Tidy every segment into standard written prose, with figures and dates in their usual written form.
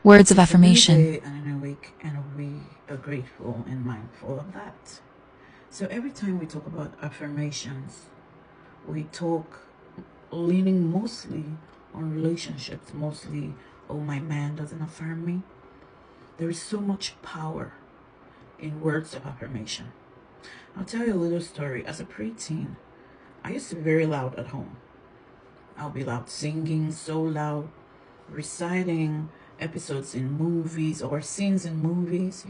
Words of It's a new affirmation. day and a new week, and we are grateful and mindful of that. So every time we talk about affirmations, we talk leaning mostly on relationships, mostly, oh, my man doesn't affirm me. There is so much power in words of affirmation. I'll tell you a little story. As a preteen, I used to be very loud at home. I'll be loud singing, so loud, reciting episodes in movies or scenes in movies,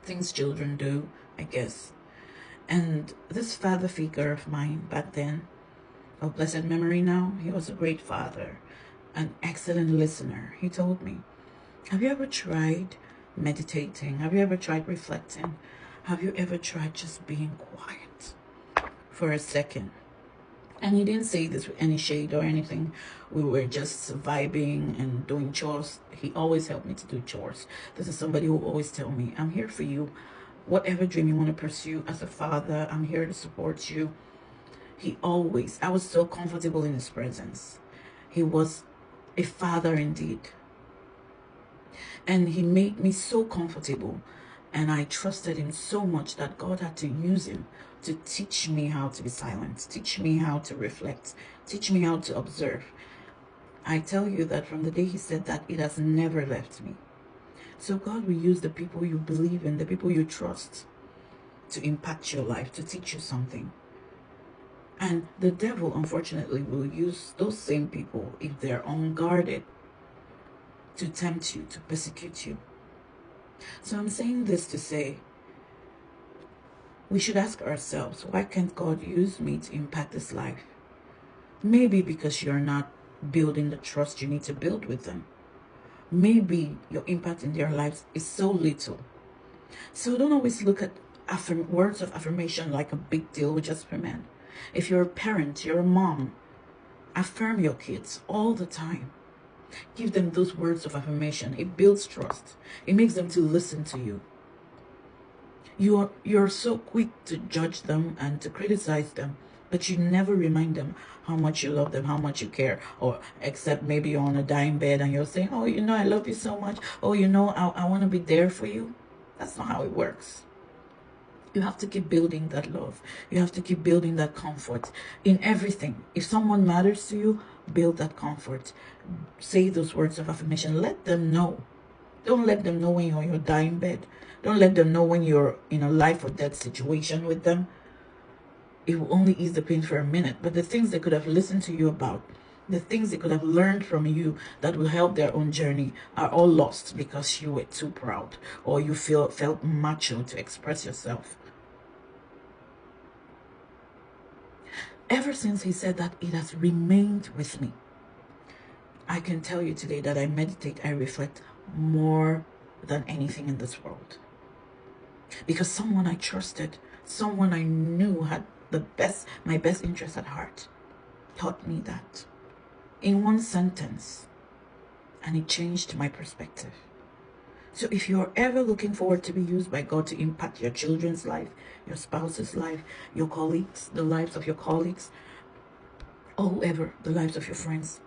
things children do, I guess. And this father figure of mine back then, of blessed memory now, he was a great father, an excellent listener. He told me, have you ever tried meditating? Have you ever tried reflecting? Have you ever tried just being quiet for a second? And he didn't say this with any shade or anything. We were just vibing and doing chores. He always helped me to do chores. This is somebody who always tell me, I'm here for you. Whatever dream you want to pursue as a father, I'm here to support you. I was so comfortable in his presence. He was a father indeed. And he made me so comfortable. And I trusted him so much that God had to use him to teach me how to be silent, teach me how to reflect, teach me how to observe. I tell you that from the day he said that, it has never left me. So God will use the people you believe in, the people you trust, to impact your life, to teach you something. And the devil, unfortunately, will use those same people, if they're unguarded, to tempt you, to persecute you. So I'm saying this to say, we should ask ourselves, why can't God use me to impact this life? Maybe because you're not building the trust you need to build with them. Maybe your impact in their lives is so little. So don't always look at words of affirmation like a big deal just for men. If you're a parent, you're a mom, affirm your kids all the time. Give them those words of affirmation. It builds trust. It makes them to listen to you. You're so quick to judge them and to criticize them, but you never remind them how much you love them, how much you care. Or except maybe you're on a dying bed and you're saying, oh, I love you so much. Oh, I want to be there for you. That's not how it works. You have to keep building that love. You have to keep building that comfort in everything. If someone matters to you, build that comfort. Say those words of affirmation. Let them know. Don't let them know when you're on your dying bed. Don't let them know when you're in a life or death situation with them. It will only ease the pain for a minute. But the things they could have listened to you about, the things they could have learned from you that will help their own journey, are all lost because you were too proud or you felt macho to express yourself. Ever since he said that, it has remained with me. I can tell you today that I meditate, I reflect more than anything in this world. Because someone I trusted, someone I knew had my best interest at heart, taught me that in one sentence, and it changed my perspective. So if you're ever looking forward to be used by God to impact your children's life, your spouse's life, your colleagues, the lives of your colleagues, or whoever, the lives of your friends,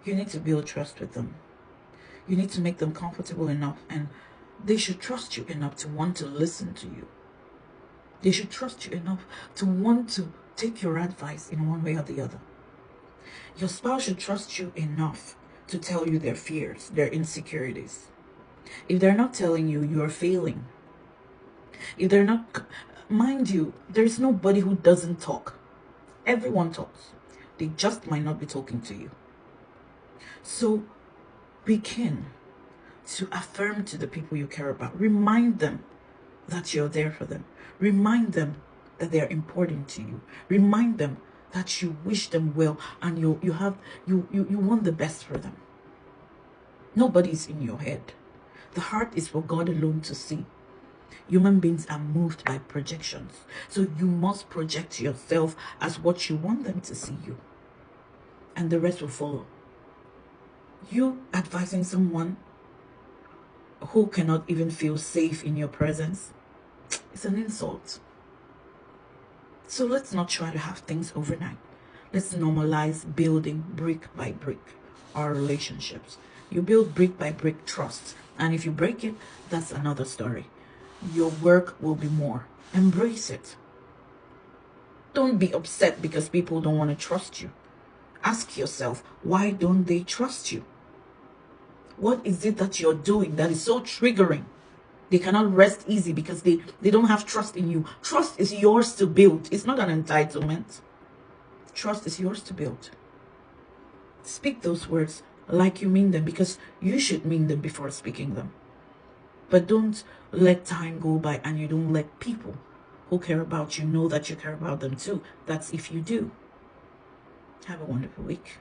you need to build trust with them. You need to make them comfortable enough, and they should trust you enough to want to listen to you. They should trust you enough to want to take your advice in one way or the other. Your spouse should trust you enough to tell you their fears, their insecurities. If they're not telling you, you're failing. If they're not, mind you, there's nobody who doesn't talk. Everyone talks. They just might not be talking to you. So begin to affirm to the people you care about. Remind them that you're there for them. Remind them that they're important to you. Remind them that you wish them well and you want the best for them. Nobody's in your head. The heart is for God alone to see. Human beings are moved by projections. So you must project yourself as what you want them to see you. And the rest will follow. You advising someone who cannot even feel safe in your presence, it's an insult. So let's not try to have things overnight. Let's normalize building brick by brick our relationships. You build brick by brick trust. And if you break it, that's another story. Your work will be more. Embrace it. Don't be upset because people don't want to trust you. Ask yourself, why don't they trust you? What is it that you're doing that is so triggering? They cannot rest easy because they don't have trust in you. Trust is yours to build. It's not an entitlement. Trust is yours to build. Speak those words like you mean them, because you should mean them before speaking them. But don't let time go by and you don't let people who care about you know that you care about them too. That's if you do. Have a wonderful week.